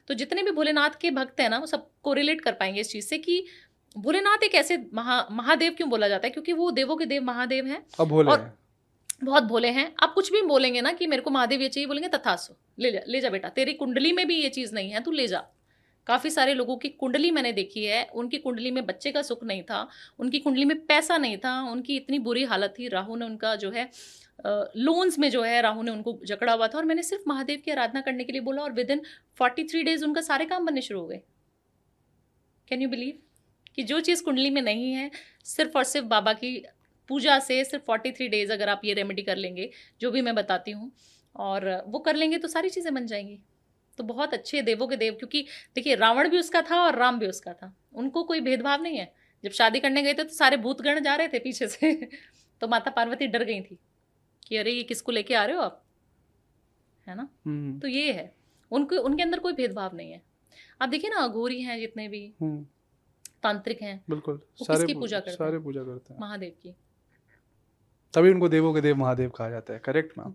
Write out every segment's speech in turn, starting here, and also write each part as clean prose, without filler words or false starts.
तो जितने भी भोलेनाथ के भक्त हैं ना, वो सब कोरिलेट कर पाएंगे इस चीज से कि भोलेनाथ एक ऐसे महादेव क्यों बोला जाता है, क्योंकि वो देवों के देव महादेव हैं अब भोले और हैं। बहुत भोले हैं। आप कुछ भी बोलेंगे ना कि मेरे को महादेव ये चाहिए, बोलेंगे तथास्तु, ले जा बेटा, तेरी कुंडली में भी ये चीज नहीं है, तू ले जा। काफी सारे लोगों की कुंडली मैंने देखी है, उनकी कुंडली में बच्चे का सुख नहीं था, उनकी कुंडली में पैसा नहीं था, उनकी इतनी बुरी हालत थी, राहु ने उनका जो है लोन्स में जो है राहु ने उनको जकड़ा हुआ था, और मैंने सिर्फ महादेव की आराधना करने के लिए बोला और विद इन 43 डेज उनका सारे काम बनने शुरू हो गए। कैन यू बिलीव कि जो चीज़ कुंडली में नहीं है, सिर्फ और सिर्फ बाबा की पूजा से सिर्फ 43 डेज अगर आप ये रेमेडी कर लेंगे, जो भी मैं बताती हूँ, और वो कर लेंगे तो सारी चीज़ें बन जाएंगी। तो बहुत अच्छे देवों के देव, क्योंकि देखिए रावण भी उसका था और राम भी उसका था, उनको कोई भेदभाव नहीं है। जब शादी करने गए थे तो सारे भूतगण जा रहे थे पीछे से तो माता पार्वती डर गई थी कि अरे ये किसको लेके आ रहे हो आप, है ना। तो ये है, उनके अंदर कोई भेदभाव नहीं है। आप देखिए ना, अघोरी हैं जितने भी, तांत्रिक हैं, बिल्कुल वो सारे किसकी पूजा करते सारे हैं? पूजा करते हैं, महादेव की। तभी उनको देवों के देव महादेव कहा जाता है। Correct ma'am.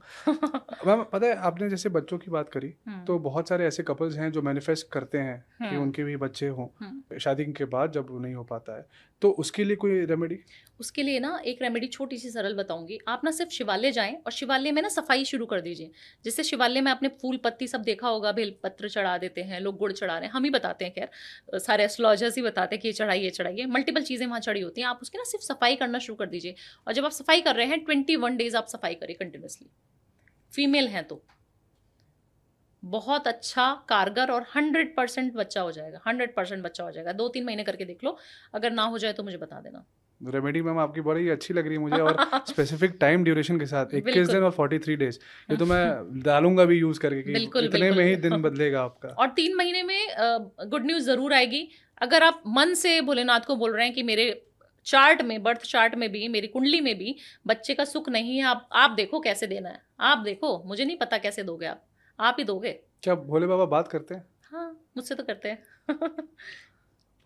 मैम पता है आपने जैसे बच्चों की बात करी, तो बहुत सारे ऐसे कपल्स हैं जो मैनिफेस्ट करते हैं कि उनके भी बच्चे हों शादी के बाद, जब वो नहीं हो पाता है, तो उसके लिए कोई रेमेडी? उसके लिए ना एक रेमेडी छोटी सी सरल बताऊंगी। आप ना सिर्फ शिवालय जाएं और शिवालय में ना सफाई शुरू कर दीजिए। जैसे शिवालय में आपने फूल पत्ती सब देखा होगा, बेलपत्र चढ़ा देते हैं लोग, गुड़ चढ़ा रहे हैं, हम ही बताते हैं, खैर सारे एस्ट्रोलॉजर्स ही बताते हैं कि ये चढ़ाइए, मल्टीपल चीज़ें वहाँ चढ़ी होती हैं। आप उसकी ना सिर्फ सफाई करना शुरू कर दीजिए, और जब आप सफाई कर रहे हैं 21 डेज आप सफाई करिए कंटिन्यूसली। फीमेल हैं तो बहुत अच्छा कारगर, और 100% बच्चा हो जाएगा, 100% बच्चा हो जाएगा। 2-3 महीने करके देख लो, अगर ना हो जाए तो मुझे बता देना। रेमेडी मैम आपकी बड़ी अच्छी लग रही है मुझे, और स्पेसिफिक टाइम ड्यूरेशन के साथ 21 दिन और 43 डेज, ये तो मैं डालूंगा भी यूज करके कि बिल्कुल, इतने बिल्कुल। में ही दिन बदलेगा आपका। और 3 महीने में गुड न्यूज जरूर आएगी। अगर आप मन से भोलेनाथ को बोल रहे हैं कि मेरे चार्ट में, बर्थ चार्ट में भी, मेरी कुंडली में भी बच्चे का सुख नहीं है, आप देखो कैसे देना है, आप देखो, मुझे नहीं पता कैसे दोगे आप ही दोगे। क्या भोले बाबा बात करते हैं? हाँ, मुझसे तो करते हैं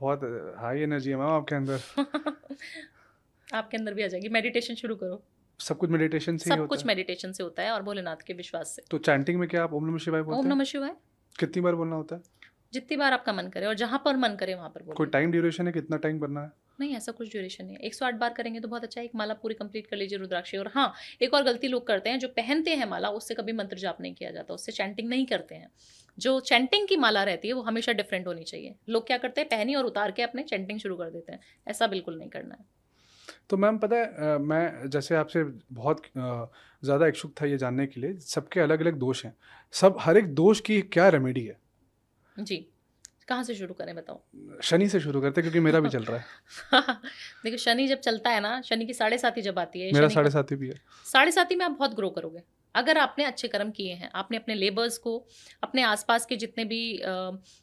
बहुत हाई एनर्जी है मैम आपके अंदर। आपके अंदर भी आ जाएगी। मेडिटेशन शुरू करो, सब कुछ मेडिटेशन से ही सब होता कुछ है? मेडिटेशन से होता है और भोलेनाथ के विश्वास से। तो चैंटिंग में क्या आप ओम नमः शिवाय बोलते ओम हैं? नमः शिवाय कितनी बार बोलना होता है? जितनी बार आपका मन करे और जहां पर मन करे वहां पर कोई बोलो। टाइम ड्यूरेशन है, कितना टाइम करना है? नहीं, ऐसा कुछ ड्यूरेशन नहीं है। 108 बार करेंगे तो बहुत अच्छा है, एक माला पूरी कंप्लीट कर लीजिए रुद्राक्षी। और हाँ, एक और गलती लोग करते हैं, जो पहनते हैं माला उससे कभी मंत्र जाप नहीं किया जाता, उससे चैंटिंग नहीं करते हैं। जो चैंटिंग की माला रहती है वो हमेशा डिफरेंट होनी चाहिए। लोग क्या करते हैं, पहनी और उतार के अपने चैंटिंग शुरू कर देते हैं, ऐसा बिल्कुल नहीं करना है। तो मैम पता है मैं जैसे आपसे बहुत ज़्यादा इच्छुक था ये जानने के लिए, सबके अलग अलग दोष हैं, सब हर एक दोष की क्या रेमेडी है? जी, कहाँ से शुरू करें बताओ? शनि से शुरू करते हैं क्योंकि मेरा भी चल रहा है। देखो, शनि जब चलता है ना, शनि की 7.5 जब आती है, मेरा शनि का 7.5 भी है। 7.5 में आप बहुत ग्रो करोगे अगर आपने अच्छे कर्म किए हैं। आपने अपने लेबर्स को, अपने आसपास के जितने भी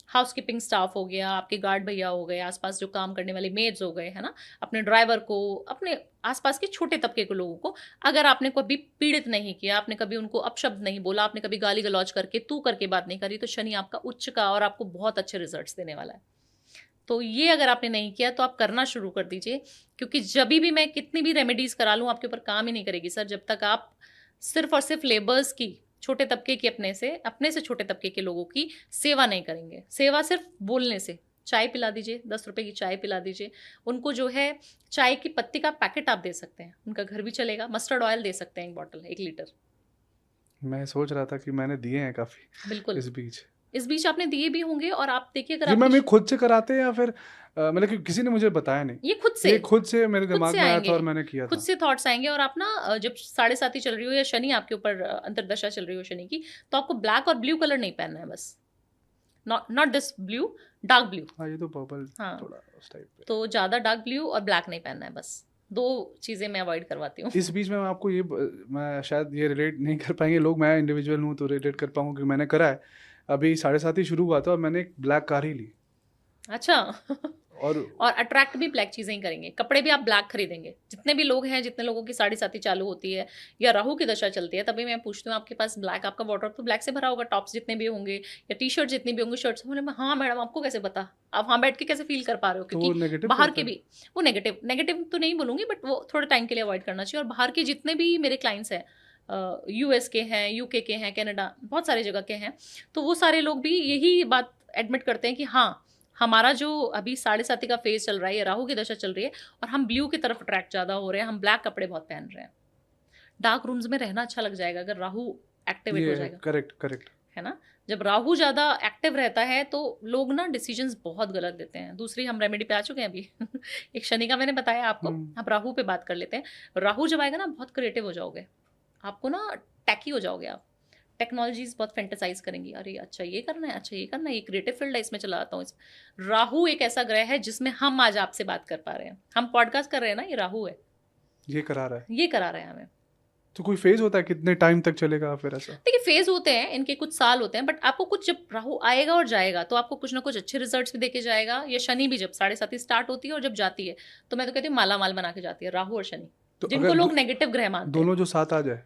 हाउस कीपिंग स्टाफ हो गया, आपके गार्ड भैया हो गए, आसपास जो काम करने वाले मेड्स हो गए, है ना, अपने ड्राइवर को, अपने आसपास के छोटे तबके के लोगों को अगर आपने कभी पीड़ित नहीं किया, आपने कभी उनको अपशब्द नहीं बोला, आपने कभी गाली गलौज करके तू करके बात नहीं करी, तो शनि आपका उच्च का और आपको बहुत अच्छे रिजल्ट्स देने वाला है। तो ये अगर आपने नहीं किया तो आप करना शुरू कर दीजिए, क्योंकि जब भी मैं कितनी भी रेमेडीज करा लूँ आपके ऊपर काम ही नहीं करेगी सर, जब तक आप सिर्फ और सिर्फ लेबर्स की, छोटे तबके की, अपने से छोटे तबके के लोगों की सेवा नहीं करेंगे। सेवा सिर्फ बोलने से, चाय पिला दीजिए, 10 रुपए की चाय पिला दीजिए उनको, जो है चाय की पत्ती का पैकेट आप दे सकते हैं, उनका घर भी चलेगा। मस्टर्ड ऑयल दे सकते हैं 1 बॉटल, 1 लीटर। मैं सोच रहा था कि मैंने दिए हैं काफ़ी बिल्कुल, इस बीच आपने दिए भी होंगे। और आप देखिए, अगर जी मैम, आप ये खुद से कराते हैं या फिर मतलब कि किसी ने मुझे बताया नहीं? ये खुद से मेरे दिमाग में आया था और मैंने किया खुद था। से थॉट्स आएंगे। और आप ना जब 7.5 चल रही हो या शनि आपके ऊपर अंतर्दशा चल रही हो शनि की, तो आपको ब्लैक और ब्लू कलर नहीं पहनना है बस। Not this blue, dark blue. हाँ, ये तो पर्पल हाँ, थोड़ा उस टाइप पे। तो ज़्यादा डार्क ब्लू और ब्लैक नहीं पहनना है, बस 2 चीज़ें मैं अवॉइड करवाती हूँ। इस बीच में मैं आपको ये मैं शायद ये रिलेट नहीं कर पाएंगे लोग, मैं इंडिविजुअल हूँ तो रिलेट कर पाऊँगा कि मैंने करा है। अभी 7.5 ही शुरू हुआ था और मैंने एक ब्लैक कार ही ली। अच्छा और अट्रैक्ट भी ब्लैक चीज़ें ही करेंगे। कपड़े भी आप ब्लैक खरीदेंगे। जितने भी लोग हैं, जितने लोगों की 7.5 चालू होती है या राहु की दशा चलती है, तभी मैं पूछती हूँ आपके पास ब्लैक, आपका वार्डरोब तो ब्लैक से भरा होगा, टॉप्स जितने भी होंगे या टी शर्ट जितनी भी होंगी, शर्ट्स। बोले हाँ मैडम, आपको कैसे पता? आप वहाँ बैठ के कैसे फील कर पा रहे हो? तो क्योंकि बाहर के भी, वो नेगेटिव तो नहीं बोलूँगी, बट वो थोड़े टाइम के लिए अवॉइड करना चाहिए। और बाहर के जितने भी मेरे क्लाइंट्स हैं, US के हैं, UK के हैं, कनाडा, बहुत सारी जगह के हैं, तो वो सारे लोग भी यही बात एडमिट करते हैं कि हाँ, हमारा जो अभी 7.5 का फेज चल रहा है, ये राहु की दशा चल रही है और हम ब्लू की तरफ अट्रैक्ट ज़्यादा हो रहे हैं, हम ब्लैक कपड़े बहुत पहन रहे हैं। डार्क रूम्स में रहना अच्छा लग जाएगा अगर राहु एक्टिवेट हो जाएगा। करेक्ट करेक्ट है ना? जब राहु ज़्यादा एक्टिव रहता है तो लोग ना डिसीजंस बहुत गलत लेते हैं। दूसरी हम रेमेडी पे आ चुके हैं अभी एक शनि का मैंने बताया आपको, अब राहु पे बात कर लेते हैं। राहु जब आएगा ना बहुत क्रिएटिव हो जाओगे, आपको ना टैकी हो जाओगे आप, टेक्नोलॉजीज बहुत फैंटेसाइज करेंगी, अरे अच्छा ये करना है, अच्छा ये करना है, ये क्रिएटिव फील्ड है, इसमें चला आता हूँ। राहु एक ऐसा ग्रह है जिसमें हम आज आपसे बात कर पा रहे हैं, हम पॉडकास्ट कर रहे हैं ना, ये राहु है, ये करा रहा है, ये करा रहे हैं हमें। तो कोई फेज होता है कितने टाइम तक चलेगा फिर ऐसा? देखिए फेज होते हैं, इनके कुछ साल होते हैं, बट आपको कुछ, जब राहु आएगा और जाएगा तो आपको कुछ ना कुछ अच्छे रिजल्ट्स भी देके जाएगा। या शनि भी जब 7.5 स्टार्ट होती है और जब जाती है तो मैं तो कहती हूँ माला माल बना के जाती है राहु और शनि, तो जिनको लोग नेगेटिव ग्रह मानते हैं। दोनों जो साथ आ जाए?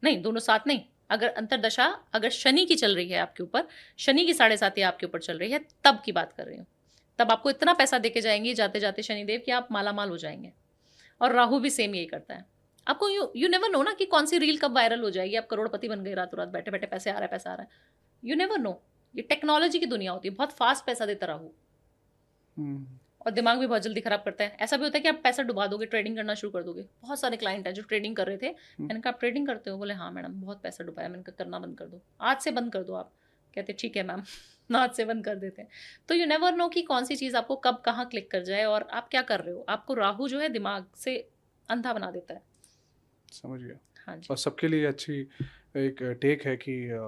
नहीं, दोनों साथ नहीं। अगर अंतरदशा अगर शनि की चल रही है आपके ऊपर, शनि की 7.5 आपके ऊपर चल रही है, तब की बात कर रही हूँ, तब आपको इतना पैसा देके जाएंगे जाते जाते शनिदेव कि आप माला माल हो जाएंगे। और राहु भी सेम यही करता है। आपको यू नेवर नो ना कि कौन सी रील कब वायरल हो जाएगी, आप करोड़पति बन गए रातों रात, बैठे बैठे पैसे आ रहा है, पैसा आ रहा है, यू नेवर नो। ये टेक्नोलॉजी की दुनिया होती है, बहुत फास्ट पैसा देता राहु, और दिमाग भी बहुत जल्दी खराब करता है। ऐसा भी होता है कि आप पैसा डुबा दोगे, ट्रेडिंग करना शुरू कर दोगे। बहुत सारे क्लाइंट हैं जो ट्रेडिंग कर रहे थे, मैंने कहा आप ट्रेडिंग करते हो? बोले हाँ मैडम बहुत पैसा डुबाया। मैंने कहा करना बंद कर दो, आज से बंद कर दो आप। कहते ठीक है मैम, आज से बंद कर देते हैं। तो यू नेवर नो कि कौन सी चीज़ आपको कब कहाँ क्लिक कर जाए और आप क्या कर रहे हो। आपको राहु जो है दिमाग से अंधा बना देता है। समझ गया। हाँ जी। और सबके लिए अच्छी एक टेक है कि